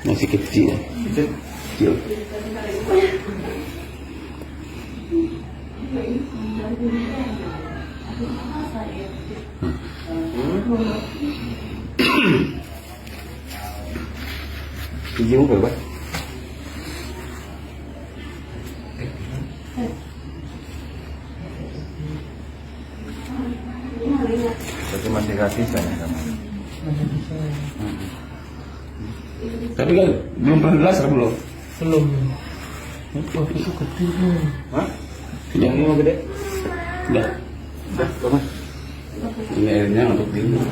Masih kecil. Kecil. Hijau berapa? Berarti masih gratisan ya kamu? Tapi kan belum pernah jelas kan belum? Belum. Waktu itu kecil. Hah? Yang ini mau gede? Udah. Udah, Ini airnya untuk minum.